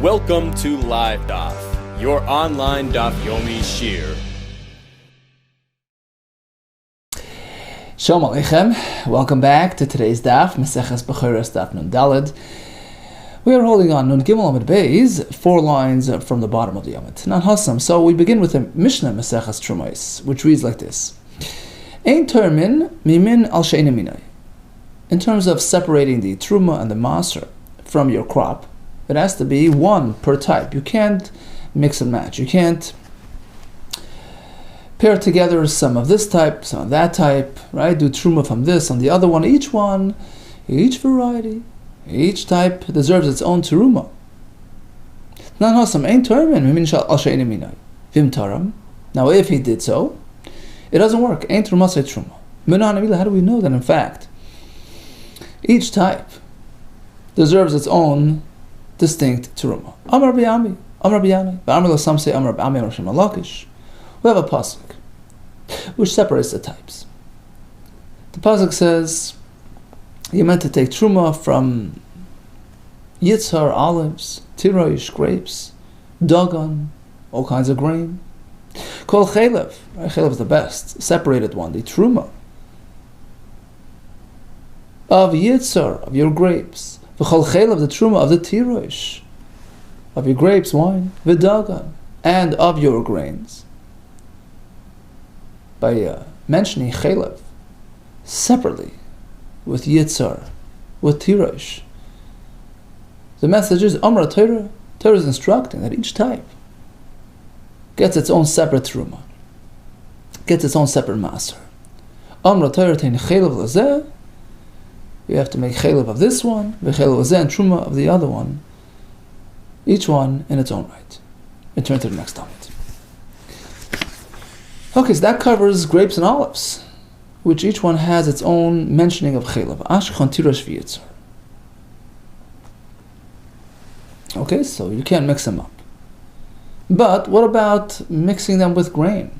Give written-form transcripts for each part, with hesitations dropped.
Welcome to LiveDaf, your online Daf Yomi Shir. Shalom Aleichem. Welcome back to today's Daf, BECHOROS Daf Nun Daled. We are holding on Nun Gimel Amud Beis, 4 lines from the bottom of the Yomit. Nan Hassam. So we begin with the Mishnah Maseches Trumos, which reads like this: Ein termin mimin al she'ena minai. In terms of separating the truma and the maser from your crop, it has to be one per type. You can't mix and match. You can't pair together some of this type, some of that type, right? Do truma from this on the other one. Each variety, each type deserves its own teruma. Now, if he did so, it doesn't work. Ein teruma say truma. How do we know that, in fact, each type deserves its own distinct teruma? Amar b'yami, Amar b'yani. B'amar some say Amar b'ami, Amar shem alakish. We have a pasuk which separates the types. The pasuk says you're meant to take truma from yitzhar, olives, tiroish, grapes, dagan, all kinds of grain. Kol chelev, right? Chelev is the best, separated one, the truma of yitzhar, of your grapes. V'chol chelev, the truma of the tiroish, of your grapes, wine, v'dagan, and of your grains. By mentioning chelev separately with yitzhar, with tirosh, the message is Amra Torah. Torah is instructing that each type gets its own separate truma, gets its own separate maser. Amra Torah tein chelev lazeh. You have to make chelev of this one, v'chelev lazeh, and truma of the other one. Each one in its own right. And turn to the next Talmud. Okay, so that covers grapes and olives, which each one has its own mentioning of chelev. Ashchan, tirosh, v'yitzhar. Okay, so you can't mix them up. But what about mixing them with grain?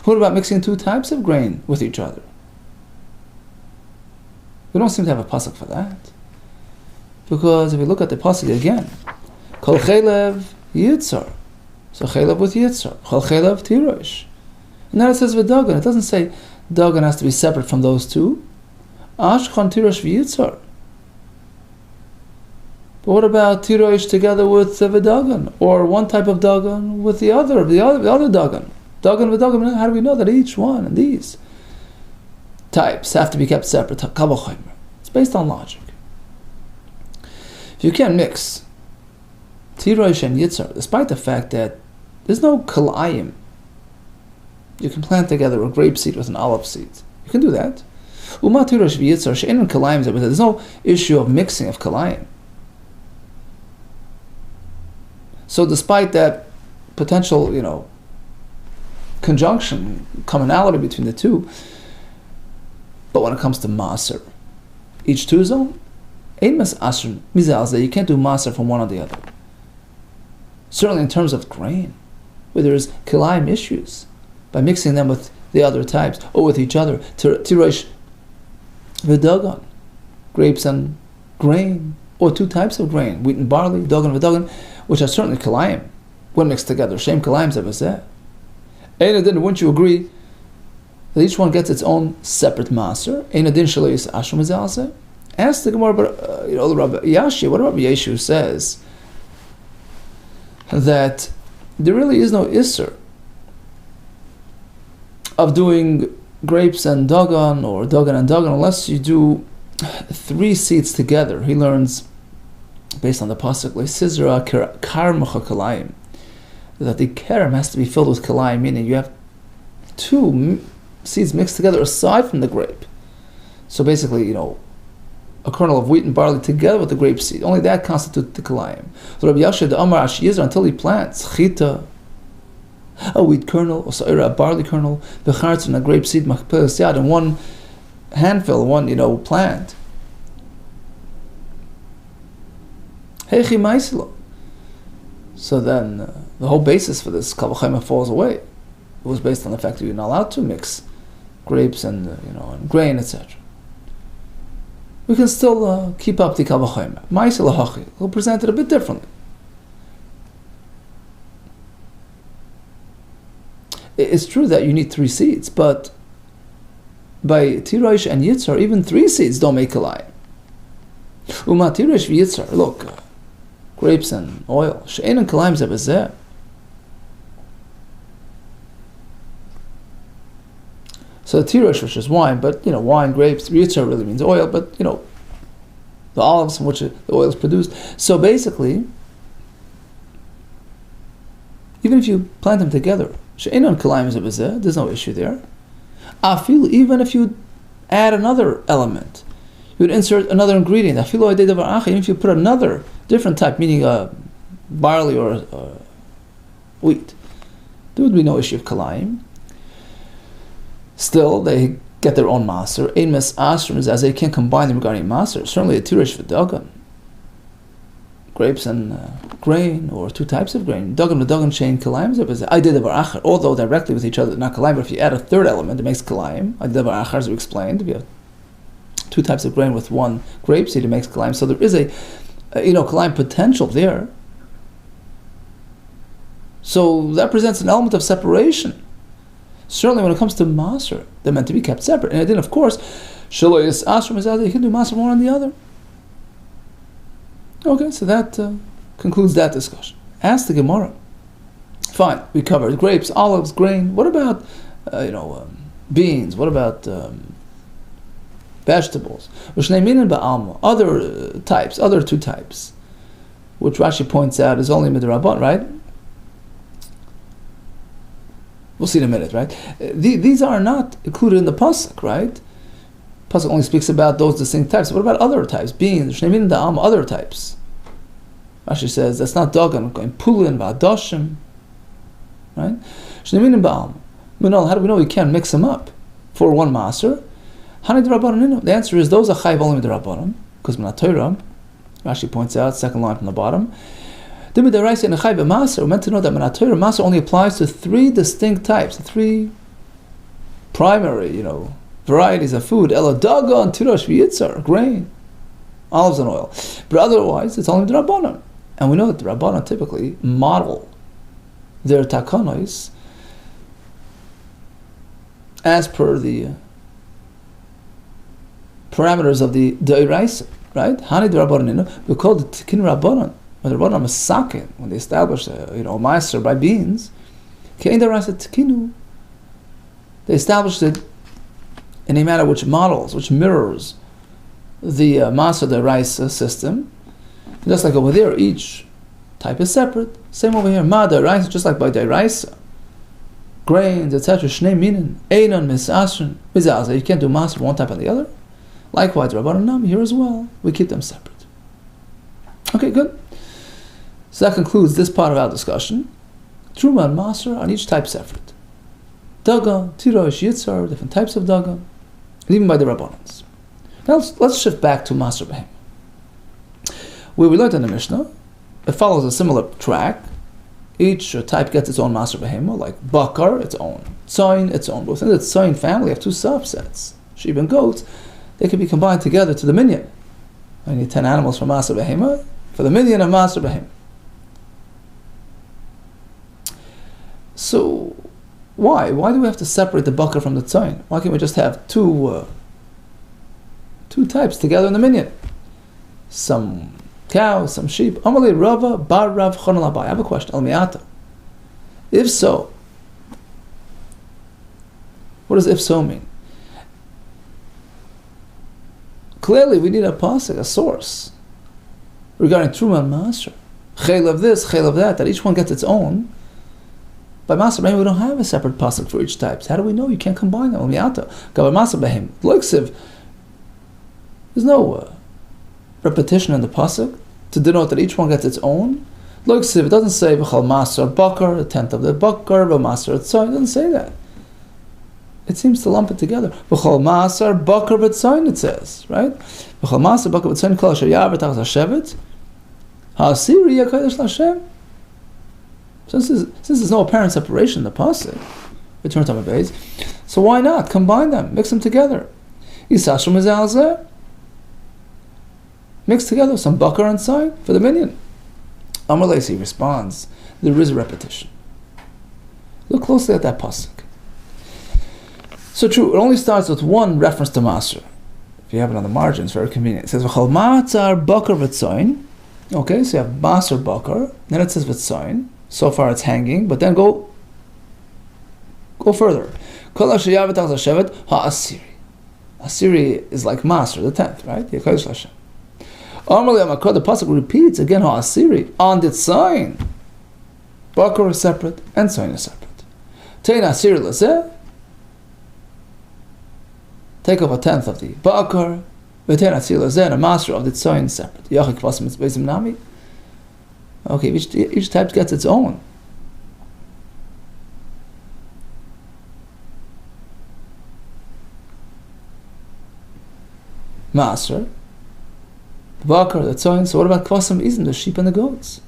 What about mixing 2 types of grain with each other? We don't seem to have a pasuk for that. Because if we look at the pasuk again, kol chelev yitzhar. So chelev with yitzhar, chol chelev tirosh. And then it says v'dagan. It doesn't say dagan has to be separate from those 2. Ashchan tirosh v'yitzhar. But what about tirosh together with v'dagan, or one type of dagan with the other dagan? Dagan v'dagan. How do we know that each one of these types have to be kept separate? It's based on logic. If you can't mix tirosh and yitzhar, despite the fact that there's no kalayim, you can plant together a grape seed with an olive seed. You can do that. Uma tirosh v'yitzhar she'ein kalayim. There's no issue of mixing of kalayim. So, despite that potential, conjunction, commonality between the 2, but when it comes to maser, each 2 is own. Ein mas asr mizalzeh. You can't do maser from one or the other. Certainly in terms of grain, where there is kilayim issues, by mixing them with the other types, or with each other, tirosh v'dagan, grapes and grain, or 2 types of grain, wheat and barley, dagan v'dagan, which are certainly kilayim, when mixed together. Shem kilayim zevazeh. Ein adin, wouldn't you agree that each one gets its own separate maser? Ein adin shelo yis asher mizalzeh. Ask the Gemara, the Rabbi Yashi, what Rabbi Yeshu says, that there really is no isser of doing grapes and dagan, or dagan and dagan, unless you do 3 seeds together. He learns, based on the pasuk, le'sizra karmacha kalayim, that the kerem has to be filled with kalayim, meaning you have 2 seeds mixed together aside from the grape. So basically, a kernel of wheat and barley together with the grape seed. Only that constitutes the kalayim. So Rabbi Yasha the Amar Ashiyazar, until he plants chita, a wheat kernel, or sa'ira, a barley kernel, bechartz, and a grape seed, machpelas yad, in one handful, one plant. Heichi ma'isilo. So then the whole basis for this kal v'chomer falls away. It was based on the fact that you're not allowed to mix grapes and and grain, etc. we can still keep up the kal v'chomer. Ma'aseh lahachi, we'll present it a bit differently. It's true that you need 3 seeds, but by Tirosh and Yitzhar, even 3 seeds don't make kalayim. Uma Tirosh v'Yitzhar, look, grapes and oil, she'ein and kalayim zebazeh. So Tirosh, which is wine, but wine, grapes, Yitzhar really means oil, but the olives from which the oil is produced. So basically, even if you plant them together, there's no issue there. Even if you add another element, you would insert another ingredient. Even if you put another different type, meaning barley or wheat, there would be no issue of kalayim. Still, they get their own maser. Ein mes asrim is as they can't combine them regarding maser. Certainly a tirish v'dagan, grapes and grain, or 2 types of grain. Dagan v'dagan shein kalayim zebazeh. I did the barachar, although directly with each other, not kalayim. But if you add a 3rd element, it makes kalayim. I did the barachar, as we explained. If you have 2 types of grain with 1 grape seed, it makes kalayim. So there is a kalayim potential there. So that presents an element of separation. Certainly, when it comes to maser, they're meant to be kept separate. And then, of course, shelo is asrim is you can do maser one on the other. Okay, so that concludes that discussion. Ask the Gemara. Fine, we covered grapes, olives, grain. What about beans? What about vegetables? Other types, other 2 types, which Rashi points out is only midrabban, right? We'll see in a minute, right? These are not included in the pasuk, right? Pasuk only speaks about those distinct types. What about other types? Beans, other types. Rashi says that's not dagan, going pulin, v'adashim, right? How do we know we can't mix them up for 1 maser? The answer is those are chayv only midrabbanan, because menat-torah. Rashi points out, 2nd line from the bottom. We're meant to know that menat-torah maser only applies to 3 distinct types, 3 primary, varieties of food. Ela dagan, tirosh v'yitzar, grain, olives and oil. But otherwise, it's only the rabbanon. And we know that the rabbanon typically model their takanos as per the parameters of the d'oraisa, right? Hani d'rabbanon, we call it tikin rabbanon. When the rabbanon masakin, when they establish a ma'aser by beans, kein d'oraisa tikinu, they established it in a manner which models, which mirrors the ma'aser d'oraisa system. Just like over there, each type is separate. Same over here, ma d'oraisa, just like by d'oraisa. Grains, etc. Shnei minin, einon misasrin, mizalzeh. You can't do ma'aser one type on the other. Likewise, rabbanon nam here as well. We keep them separate. Okay, good. So that concludes this part of our discussion. Truma and Maser on each type separate. Dagan, Tirosh, Yitzhar, different types of Dagan, and even by the Rabbanans. Now let's shift back to Maser Behem. Where we learned in the Mishnah, it follows a similar track. Each type gets its own Maser Behem, like Bakar, its own, Tzayin, its own. Within the Tzayin family, you have 2 subsets. Sheep and goats, they can be combined together to the minyan. I need 10 animals for Maser Behema, for the minyan of Maser Behem. So, why? Why do we have to separate the bakar from the tzayin? Why can't we just have two types together in the minyan? Some cows, some sheep. Amalei Rava bar Rav Chonel Abai. I have a question. El miata. If so, what does if so mean? Clearly, we need a pasuk, a source, regarding Truma and Maser. Chayil of this, chayil of that each one gets its own. By Maser Behim, we don't have a separate pasuk for each type. How do we know you can't combine them? There's no repetition in the pasuk to denote that each one gets its own. It doesn't say V'chal Maser Bakar, a tenth of the Bakar, V'Maser Tzayin. It doesn't say that. It seems to lump it together. V'chal Maser Bakar V'Tzayin, it says, right? V'chal Maser Bakar V'Tzayin Kol Asher Yaver Tachas HaShevet Ha'asiri Yakadosh L'Hashem. Since there's no apparent separation in the pasuk, return to base. So why not combine them, mix them together? Isashrim mizalzeh. Mix together some bakar and tzayin for the minyan. Amar Leisi responds, there is a repetition. Look closely at that pasuk. So true, it only starts with one reference to Maser. If you have it on the margins, very convenient. It says, V'chol ma'atzar bakar v'tzayin. Okay, so you have Maser bakar, then it says v'tzayin. So far it's hanging, but then go further. Kol ha-sheyavet ha-shevet ha-asiri. Asiri is like Maser, the 10th, right? Yekadosh Hashem. The pasuk repeats again ha-asiri on the tzayin. Bakar is separate and tzayin is separate. Tein asiri l'zeh. Take off a 10th of the bakar. V'tein asiri l'zeh, and a Maser of the tzayin separate. Yachik kvasim mitzvayzim nami. Okay, each type gets its own. Maser, the bakar, the tzayin. So what about kvasim izim, the sheep and the goats?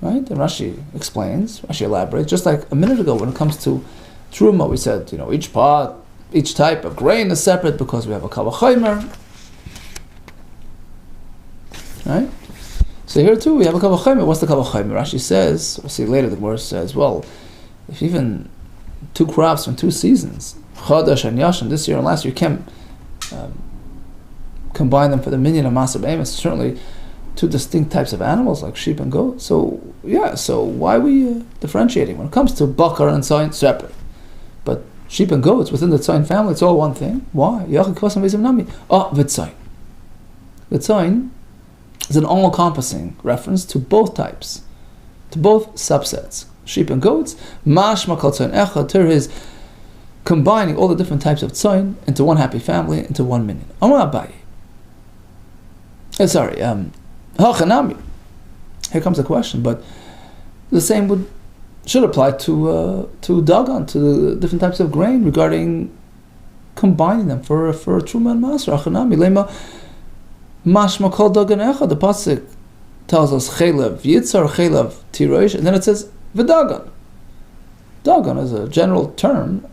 Right? And Rashi explains, Rashi elaborates, just like a minute ago when it comes to truma, we said, each pot, each type of grain is separate because we have a kal v'chomer. Right? So here too we have a kal v'chomer. What's the kal v'chomer? Rashi says, we'll see later, the Gemara says, well, if even 2 crops from 2 seasons, Chadash and Yashin, this year and last year, you can combine them for the minyan of Maser Be'emes. Certainly 2 distinct types of animals like sheep and goat. So why are we differentiating? When it comes to bakar and tzayin, separate. But sheep and goats within the tzayin family, it's all one thing. Why? V'tzayin. V'tzayin is an all-encompassing reference to both types, to both subsets, sheep and goats. Mashma kol tzayin echad, Torah is combining all the different types of tzayin into one happy family, into one minyan. Amar Abaye. Hachanami. Here comes the question, but the same should apply to dagan, to the different types of grain regarding combining them for truma and maser. Hachanami lema mashma kol dagan echad. The pasuk tells us chelev yitzar, chelev tirosh, and then it says v'dagan. Dagan is a general term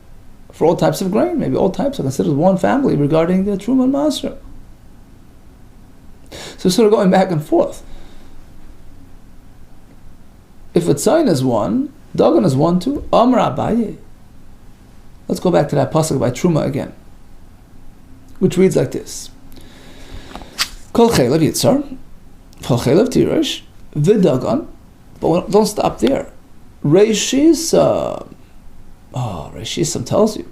for all types of grain. Maybe all types are considered one family regarding the truma and maser. So sort of going back and forth. If a tzayin is one, dagan is one too. Amar Abaye. Let's go back to that pasuk by Truma again, which reads like this: Kol chelev yitzar, kol chelev tirosh, v'dagan. But don't stop there. Reishis, Reishisam tells you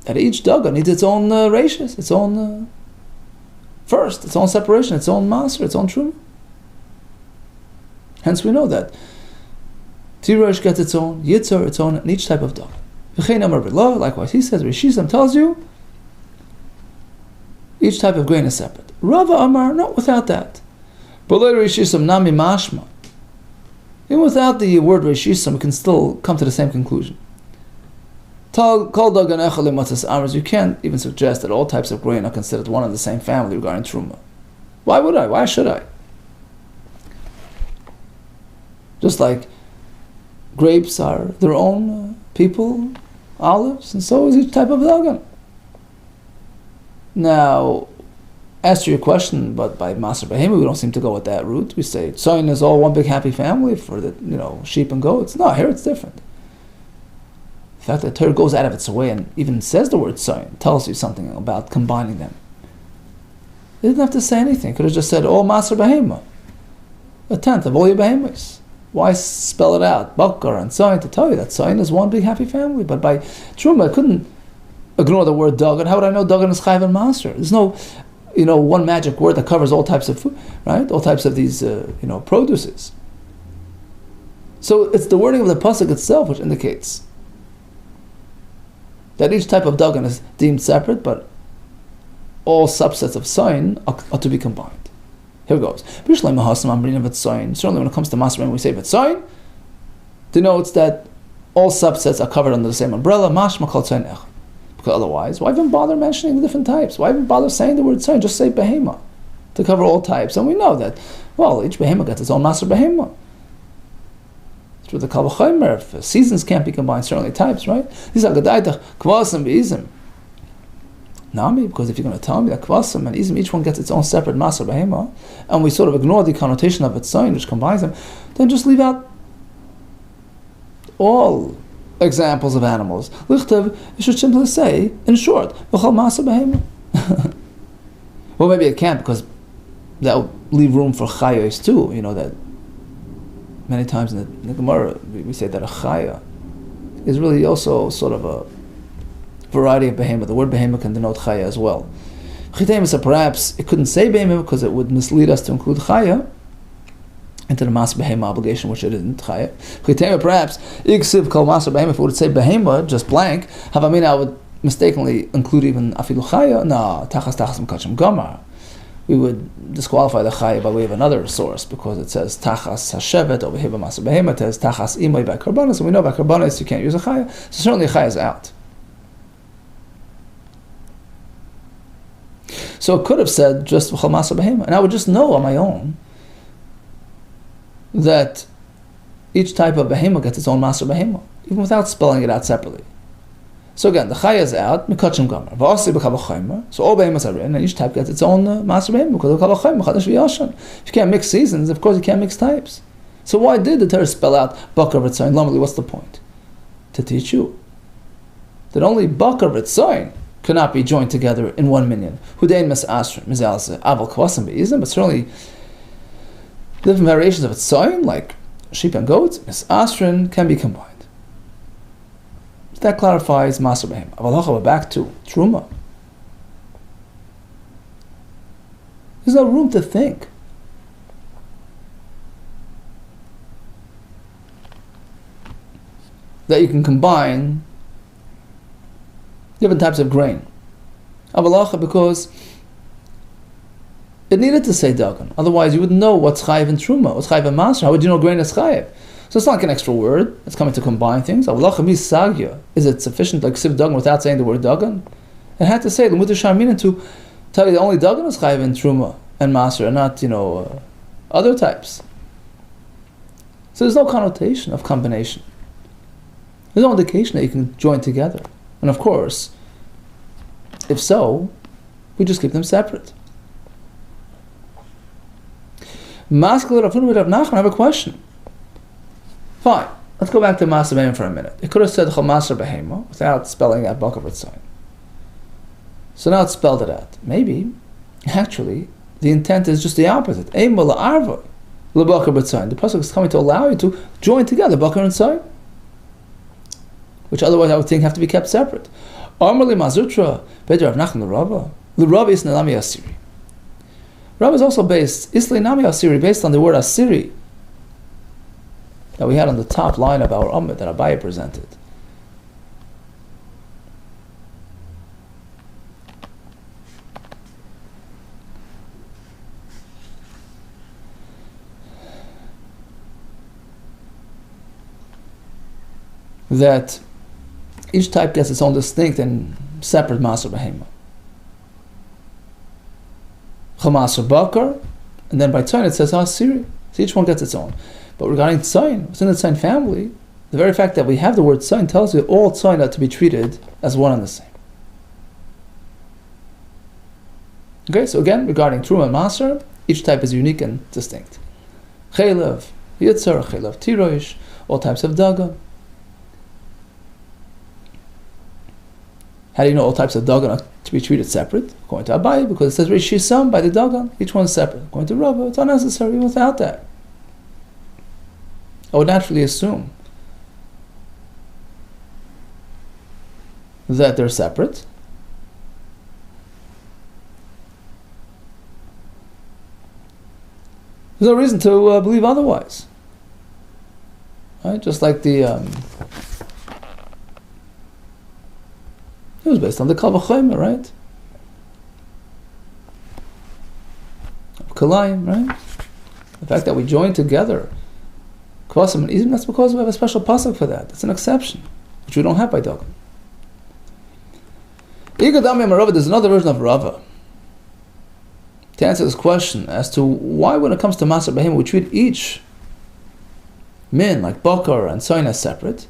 that each dagan needs its own reishis, its own first, its own separation, its own maser, its own truma. Hence we know that tirosh gets its own, yitzar its own, and each type of dagan. Likewise, he says, Reishisam tells you each type of grain is separate. Rava Amar, not without that. But later Reishisam nami mashma. Even without the word Reishisam, we can still come to the same conclusion. You can't even suggest that all types of grain are considered one and the same family regarding truma. Why would I? Why should I? Just like grapes are their own people, olives, and so is each type of dagan. Now, as to your question, but by Maser Behema, we don't seem to go with that route. We say tzayin is all one big happy family for the sheep and goats. No, here it's different. The fact that Torah goes out of its way and even says the word tzayin tells you something about combining them. It didn't have to say anything. It could have just said, all Maser Behema, 1/10 of all your behemoths. Why spell it out, bakar and tzayin, to tell you that tzayin is one big happy family? But by truma, I couldn't ignore the word dagan. How would I know dagan is chayv and maser? There's no, one magic word that covers all types of food, right? All types of these, produces. So it's the wording of the pasuk itself which indicates that each type of dagan is deemed separate, but all subsets of tzayin are to be combined. Here goes. Certainly when it comes to maser, when we say v'tzayin, denotes that all subsets are covered under the same umbrella. Mashma kol tzayin echad. Because otherwise, why even bother mentioning the different types? Why even bother saying the word tzayin? Just say behema to cover all types. And we know that, each behema gets its own maser behema. It's with the kal v'chomer. If seasons can't be combined, certainly types, right? These are gedaitach kvasim beizim. Nami, because if you're going to tell me that kvasim and izim, each one gets its own separate maser behema, and we sort of ignore the connotation of its sign, which combines them, then just leave out all examples of animals. Lichtav, you should simply say, in short, v'chol maser behema. Well, maybe it can't, because that would leave room for chayos too. You know that many times in the Gemara we say that a chaya is really also sort of a variety of behema. The word behema can denote chaya as well. So perhaps it couldn't say behema because it would mislead us to include chaya into the mas behema obligation, which it isn't chaya. Perhaps iksiv kol mas behema, if it would say behema just blank, havamina I would mistakenly include even afilu chaya. No, tachas mekachim gamar. We would disqualify the chaya by way of another source, because it says tachas hashevet over here by mas behema, it says tachas imoy by karbanos, and we know by karbanos you can't use a chaya, so certainly a chaya is out. So it could have said just v'chol maser behema, and I would just know on my own that each type of behema gets its own maser behema, even without spelling it out separately. So again, the chaya is out, mikachim gamar, v'asi b'kavachaymer, so all behemas are in, and each type gets its own maser behema, because of kavachaymer, chadash v'yashan. If you can't mix seasons, of course you can't mix types. So why did the Torah spell out bakar v'tzayin? Lamali, what's the point? To teach you that only bakar v'tzayin cannot be joined together in one minyan. Hudain mes asrim, mizalze, aval kvasim be'izim, but certainly different variations of its sign, like sheep and goats, mes asrin, can be combined. So that clarifies maser behema. Aval back to truma. There's no room to think that you can combine different types of grain. Avalacha, because it needed to say dagan. Otherwise, you wouldn't know what's chayiv in truma, what's chayiv in maser. How would you know grain is chayiv? So it's not like an extra word. It's coming to combine things. Avalacha misagya. Is it sufficient, like siv dagan, without saying the word dagan? It had to say the mutar sharminin to tell you that only dagan is chayiv in truma and maser, and not other types. So there's no connotation of combination. There's no indication that you can join together. And of course, if so, we just keep them separate. Maskal Rav Huna Rav Nachman, I have a question. Fine, let's go back to maser behema for a minute. It could have said chol maser behema without spelling out bakar v'tzayin. So now it's spelled it out. Maybe, actually, the intent is just the opposite. Eima la'arva l'bakar v'tzayin. The pasuk is coming to allow you to join together bakar and tzayin, which otherwise I would think have to be kept separate. Amrli mazutra, Pedro Rav Nachman l'Rava. L'Rava is Nami Asiri. Rav is also based, Isli Nami Asiri, based on the word Asiri that we had on the top line of our Ummah that Abaye presented. That each type gets its own distinct and separate maser behema. Chamaser bakar, and then by tzayin it says asiri. So each one gets its own. But regarding tzayin, within the tzayin family, the very fact that we have the word tzayin tells you that all tzayin are to be treated as one and the same. Okay, so again, regarding truma and maser, each type is unique and distinct. Chaylev, yitzar, chaylev tiroish, all types of dagan. How do you know all types of dagan are to be treated separate? According to Abaye, because it says Rishisam by the dagan, each one's separate. According to Rava, it's unnecessary without that. I would naturally assume that they're separate. There's no reason to believe otherwise. Right? Just like it was based on the Kal V'chomer, right? Kalayim, right? The fact that we join together, Kvasim and Izim, that's because we have a special pasuk for that. It's an exception, which we don't have by Dagan. There's another version of Rava to answer this question as to why, when it comes to maser behema, we treat each min like bakar and tzayin as separate.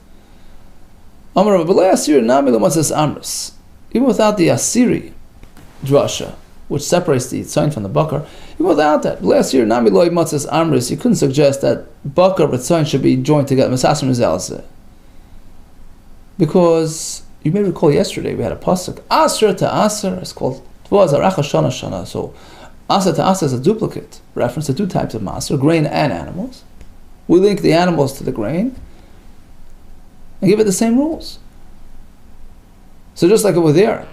Even without the asiri, drasha, which separates the tzayin from the bakar, even without that, last year, Nami Loi Matzas Amris, you couldn't suggest that bakar and tzayin should be joined together, Masasrim Zalzeh. Because you may recall yesterday we had a pasuk, Asr to Asr, it's called Tvaz Aracha Shana Shana. So Asr to Asr is a duplicate reference to two types of maser, grain and animals. We link the animals to the grain and give it the same rules. So just like over there,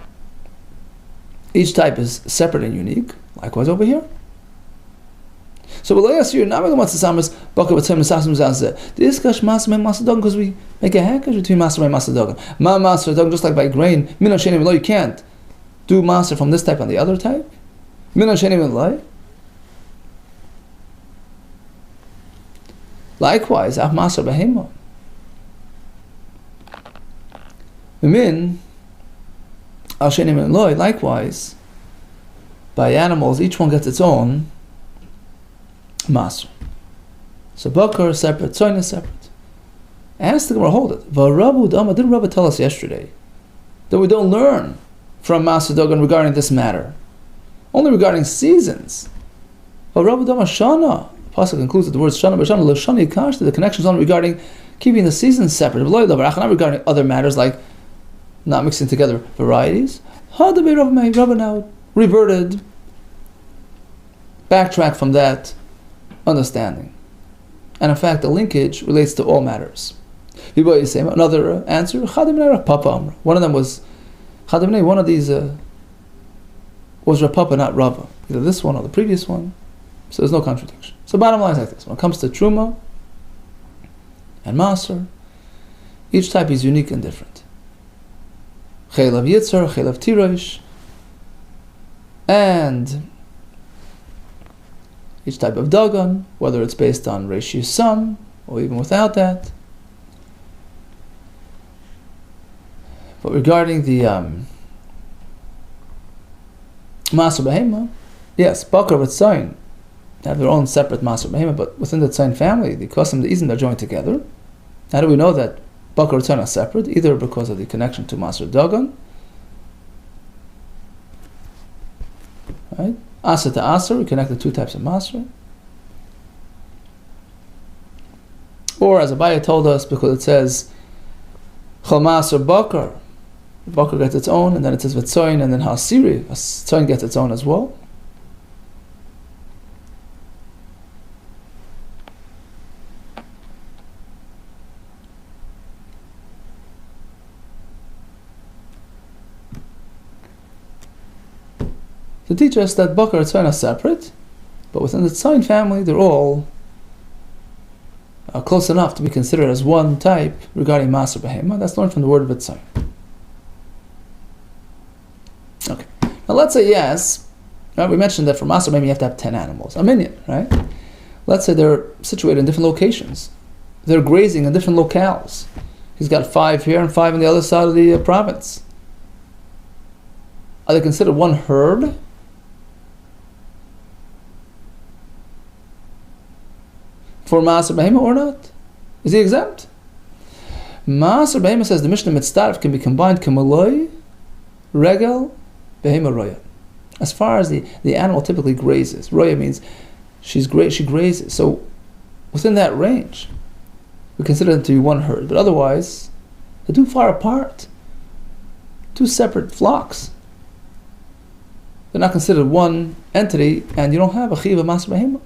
each type is separate and unique. Likewise over here. So because we make a hekash between maser and maser dagan. Ma maser dagan, just like by grain, min sheni v'lo, you can't do maser from this type and the other type. Min sheni v'lo. Likewise, af maser behema. Min al sheni v'lo. Likewise, by animals, each one gets its own maser. So bakar is separate, tzayin is separate. Ask the Gemara, hold it. V'Rabu Dama, didn't Rabbi tell us yesterday that we don't learn from maser dagan regarding this matter? Only regarding seasons. V'Rabu Dama Shana. The pasuk concludes with the words Shana b'Shana l'Shani Yikashta. The connection is only regarding keeping the seasons separate. Not regarding other matters like not mixing together varieties. Rabbi now reverted, backtrack from that understanding. And in fact, the linkage relates to all matters. Another answer, one of them was one of these was Rapapa, not Rava. Either this one or the previous one. So there's no contradiction. So bottom line is like this. When it comes to Truma and Maser, each type is unique and different. Chelav Yitzhar, Chelav Tirosh, and each type of Dagan, whether it's based on Reish Sum or even without that. But regarding the Maser Behema, yes, Bakar with Tzayin have their own separate Maser Behema, but within the Tzayin family, the Kosim, the Izim are joined together. How do we know that Bakar and Tzayin are separate? Either because of the connection to Maser Dagan, right? Asa to Asa, we connect the two types of Maser. Or as Abaya told us, because it says Chol Maser Bakar, Bakar gets its own, and then it says V'tzoyin, and then Hasiri, Tzoyin gets its own as well. To teach us that Bakar and Tzayin are separate, but within the Tzayin family, they're all close enough to be considered as one type regarding Maser Behema. That's learned from the word of Tzayin. Okay. Now let's say yes. Right, we mentioned that for Maser Behema you have to have 10 animals. A minyan, right? Let's say they're situated in different locations. They're grazing in different locales. He's got 5 here and 5 on the other side of the province. Are they considered one herd? For Maser Behema or not? Is he exempt? Maser Behema says the Mishnah Mitzdarf can be combined Kamaloi, Regel, Behema Roya. As far as the animal typically grazes. Roya means she grazes. So within that range, we consider them to be one herd. But otherwise, they're too far apart. Two separate flocks. They're not considered one entity, and you don't have a Chiva Maser Behema.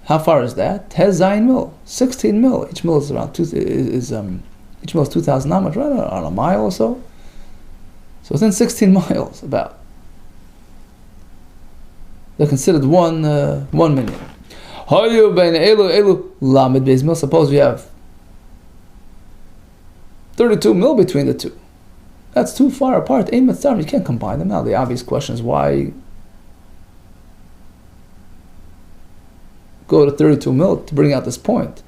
How far is that? 10 zayin mil, 16 mil. Each mil is around each mil is 2,000 amot, right? On a mile or so. So within 16 miles, about, they're considered one minyan. Suppose we have 32 mil between the two. That's too far apart. You can't combine them. Now the obvious question is why go to 32 mil to bring out this point.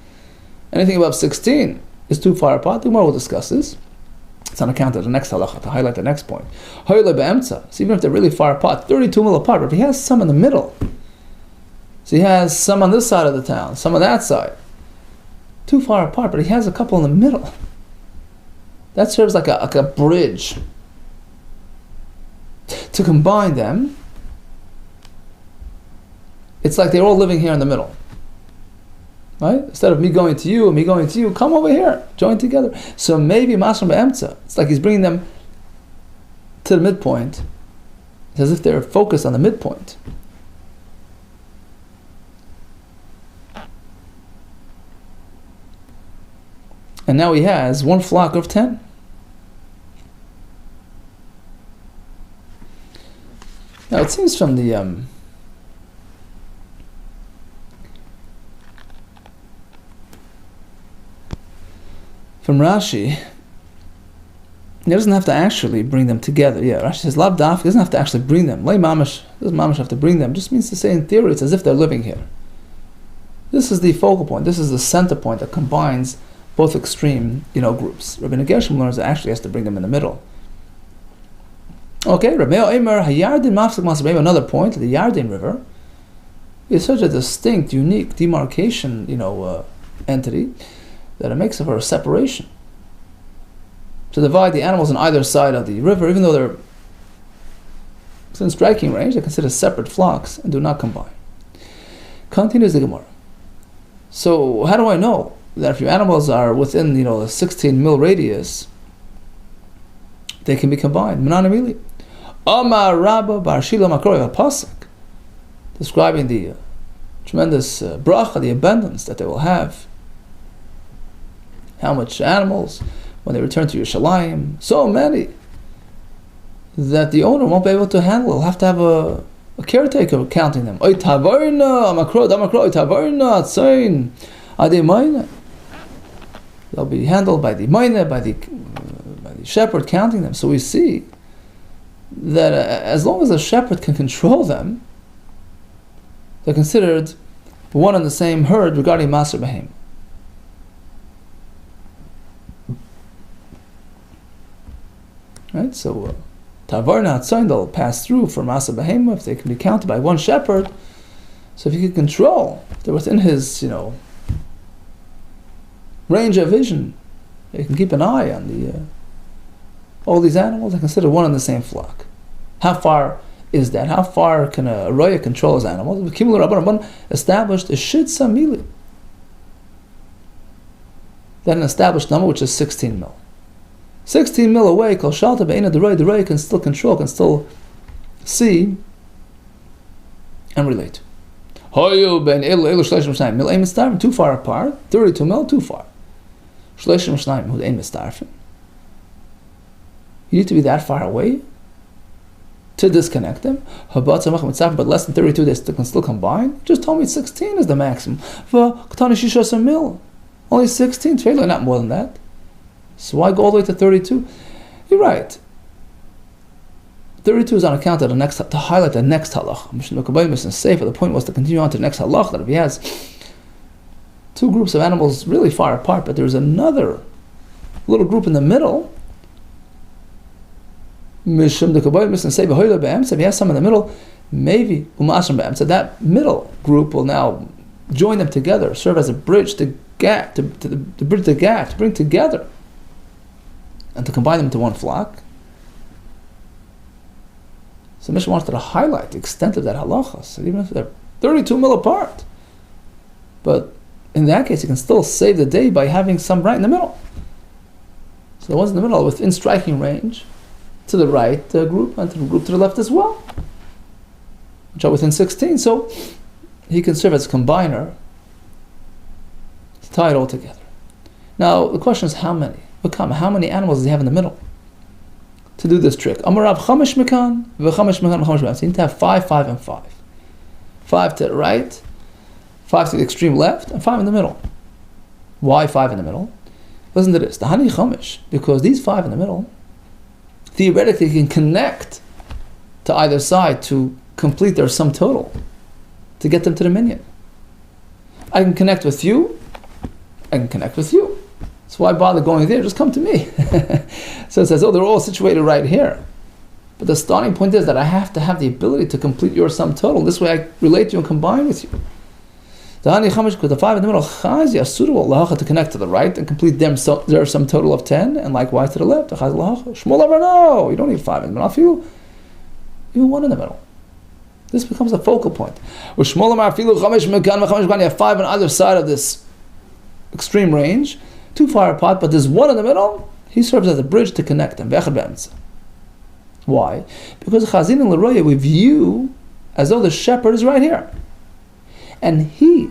Anything above 16 is too far apart. The Gemara will discuss this. It's on account of the next halacha, to highlight the next point. So even if they're really far apart, 32 mil apart, but if he has some in the middle, so he has some on this side of the town, some on that side, too far apart, but he has a couple in the middle, that serves like a bridge to combine them, it's like they're all living here in the middle. Right? Instead of me going to you and me going to you, come over here, join together. So maybe Masram Be'emtza, it's like he's bringing them to the midpoint. It's as if they're focused on the midpoint. And now he has one flock of 10. Now it seems from the from Rashi, he doesn't have to actually bring them together. Yeah, Rashi says LiveDaf, he doesn't have to actually bring them. Lay mamash, doesn't mamash have to bring them. Just means to say in theory, it's as if they're living here. This is the focal point. This is the center point that combines both extreme, groups. Rabbi Gershom learns that actually has to bring them in the middle. Okay, Rabbi Omer Hayardin Mafsek Masabim. Another point: the Yarden River is such a distinct, unique demarcation, entity that it makes for a separation to divide the animals on either side of the river, even though they're in striking range. They're considered separate flocks and do not combine. Continues the Gemara. So how do I know that if your animals are within, a 16 mil radius, they can be combined? Menanamili. Amar Rabba Bar Shila Makroy, a pasuk describing the tremendous bracha, the abundance that they will have. How much animals when they return to Yerushalayim? So many that the owner won't be able to handle. He'll have to have a caretaker counting them. Oy tavarna, amakro, damakro, oy tavarna, atzain, ade mayne. They'll be handled by the mayne, by the shepherd counting them. So we see that as long as the shepherd can control them, they're considered one and the same herd regarding Maser Behem. Right? So Tavarna Hatzain, they'll pass through for Maser Behem if they can be counted by one shepherd. So if he can control, if they're within his, range of vision, he can keep an eye on the all these animals. They're considered one and the same flock. How far is that? How far can a roya control his animals? The Kimul Rabban established a Shid Samili. Then an established number which is 16 mil. 16 mil away, Kol Shalta Be'ena the roya can still control, can still see and relate. Hoyu Ben Elu Elu Shleshim Shnayim Mil Ein Mistarfim, too far apart. 32 mil, too far. Shleshim Shnayim Hud Ein Mistarfim. You need to be that far away to disconnect them. But less than 32 they can still combine. You just told me 16 is the maximum. Only 16, not more than that. So why go all the way to 32? You're right. 32 is on account of the next, to highlight the next halach. The point was to continue on to the next halach, that if he has two groups of animals really far apart, but there's another little group in the middle, if he has some in the middle, maybe so that middle group will now join them together, serve as a bridge to bridge the gap, to bring together and to combine them into one flock. So Mishnah wants to highlight the extent of that halacha. So even if they're 32 mil apart, but in that case you can still save the day by having some right in the middle. So the ones in the middle within striking range to the right group and to the group to the left as well, which are within 16. So he can serve as a combiner to tie it all together. Now the question is how many? How many animals does he have in the middle to do this trick? Amarav chamish mekan, v'chamish mekan, v'chamish mekan. So you need to have 5, 5, and 5. 5 to the right, 5 to the extreme left, and 5 in the middle. Why 5 in the middle? Listen to this. The hani chamish, because these 5 in the middle theoretically can connect to either side to complete their sum total, to get them to the minyan. I can connect with you, I can connect with you. So why bother going there? Just come to me. So it says, they're all situated right here. But the starting point is that I have to have the ability to complete your sum total. This way I relate to you and combine with you. Because the 5 in the middle are suitable to connect to the right and complete their sum total of 10, and likewise to the left. No, you don't need 5 in the middle. even one in the middle. This becomes a focal point. You have 5 on either side of this extreme range, too far apart, but there's one in the middle. He serves as a bridge to connect them. Why? Because Chazin and Leroya we view as though the shepherd is right here, and he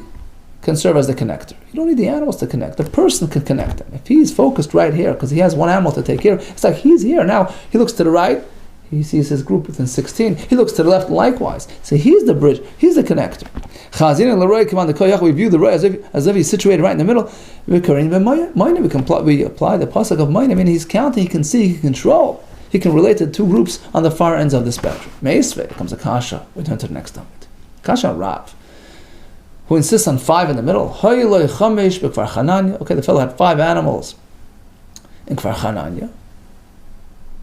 can serve as the connector. You don't need the animals to connect. The person can connect them. If he's focused right here, because he has one animal to take care of, it's like he's here. Now, he looks to the right, he sees his group within 16. He looks to the left likewise. So he's the bridge, he's the connector. Chazin and Leroy come on the koyach, we view the roy as if he's situated right in the middle. We apply the pasuk of Mayne. I mean, he's counting, he can see, he can control. He can relate to 2 groups on the far ends of the spectrum. Me'esve comes a kasha. We turn to the next topic. Kasha Rav, who insists on 5 in the middle. Okay, the fellow had 5 animals in Kfar Chananya,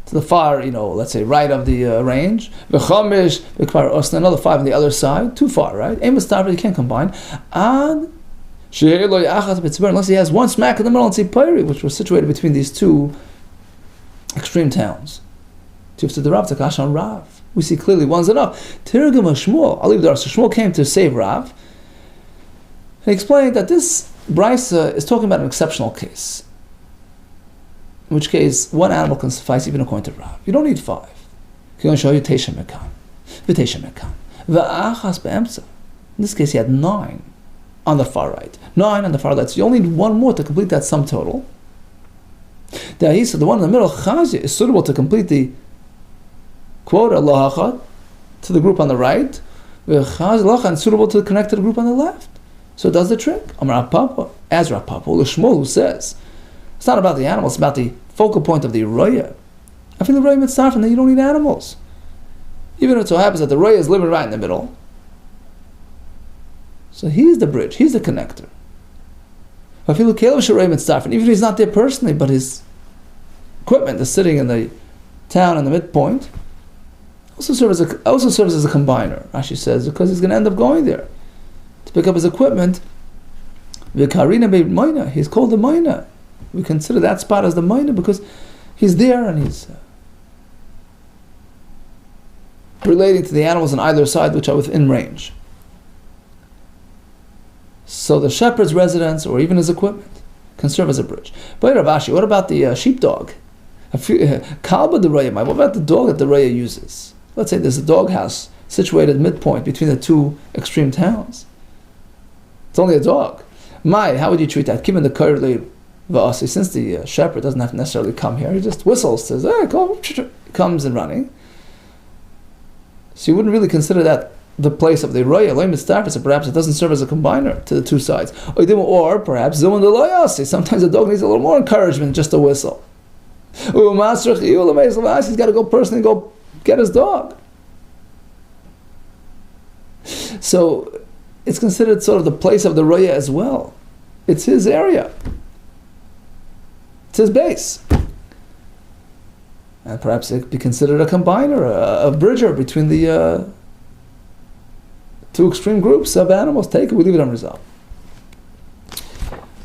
to the far, let's say right of the range. Another 5 on the other side, too far, right? You can't combine. And unless he has one smack in the middle and Tzipayri, which was situated between these 2 extreme towns. We see clearly one's enough. Tirgum Shmuel, I'll leave there. So Shmuel came to save Rav. He explained that this Brisa is talking about an exceptional case, in which case one animal can suffice even according to Rav. You don't need 5. He can only show you Teisha Mekan, V'Teisha Mekan, V'Achas Be'emtza. In this case, he had 9 on the far right, 9 on the far left. So you only need 1 more to complete that sum total. The one in the middle, Chazi, is suitable to complete the quota Lahachad to the group on the right, and suitable to connect to the group on the left. So it does the trick. Amar Papa, as Rav Papa, L'Shmuel, who says, it's not about the animals, it's about the focal point of the Roya. I feel the Roya mitzvah, and then you don't need animals. Even if it so happens that the Roya is living right in the middle. So he's the bridge, he's the connector. I feel even if he's not there personally, but his equipment is sitting in the town in the midpoint, also serves as a combiner. Rashi says, because he's going to end up going there to pick up his equipment. He's called the Maina. We consider that spot as the Maina because he's there and he's relating to the animals on either side which are within range. So the shepherd's residence or even his equipment can serve as a bridge. But Rav Ashi, what about the sheepdog? Kalba the Raya, what about the dog that the Raya uses? Let's say there's a dog house situated midpoint between the 2 extreme towns. It's only a dog. How would you treat that? Given the Kairli Va'asi, since the shepherd doesn't have to necessarily come here, he just whistles, says, hey, comes and running. So you wouldn't really consider that the place of the Roya, so perhaps it doesn't serve as a combiner to the 2 sides. Or perhaps sometimes the dog needs a little more encouragement than just a whistle. He's got to go personally go get his dog. So it's considered sort of the place of the Roya as well. It's his area. It's his base. And perhaps it could be considered a combiner, a bridger between the 2 extreme groups of animals. Take it, we leave it unresolved.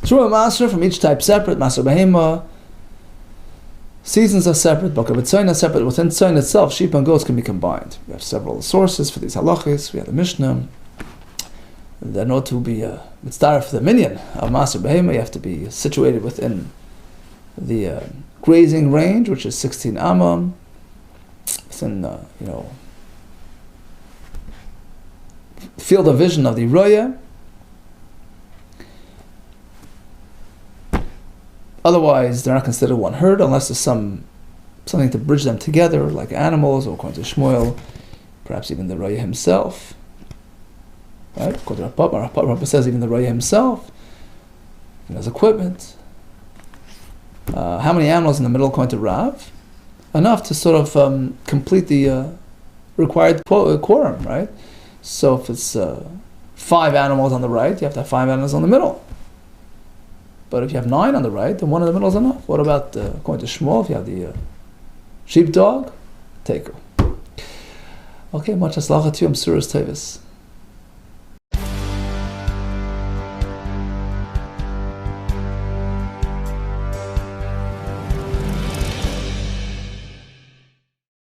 True, a master from each type separate, master behema. Seasons are separate, bakar b'tzayin are separate. Within tzayin itself, sheep and goats can be combined. We have several sources for these halachis. We have the Mishnah. They're not to be mitzvah for the minyan of master behema. You have to be situated within the grazing range, which is 16 amma, within field of vision of the Roya. Otherwise, they're not considered one herd unless there's something to bridge them together, like animals, or according to Shmuel, perhaps even the Roya himself. Right? According to Rav says even the Roya himself, and his equipment. How many animals in the middle according to Rav? Enough to sort of complete the required quorum, right? So if it's 5 animals on the right, you have to have 5 animals on the middle. But if you have 9 on the right, then 1 in the middle is enough. What about, according to Shmuel, if you have the sheepdog? Take her. Okay, much aslacha to you. I'm Surah Tevis.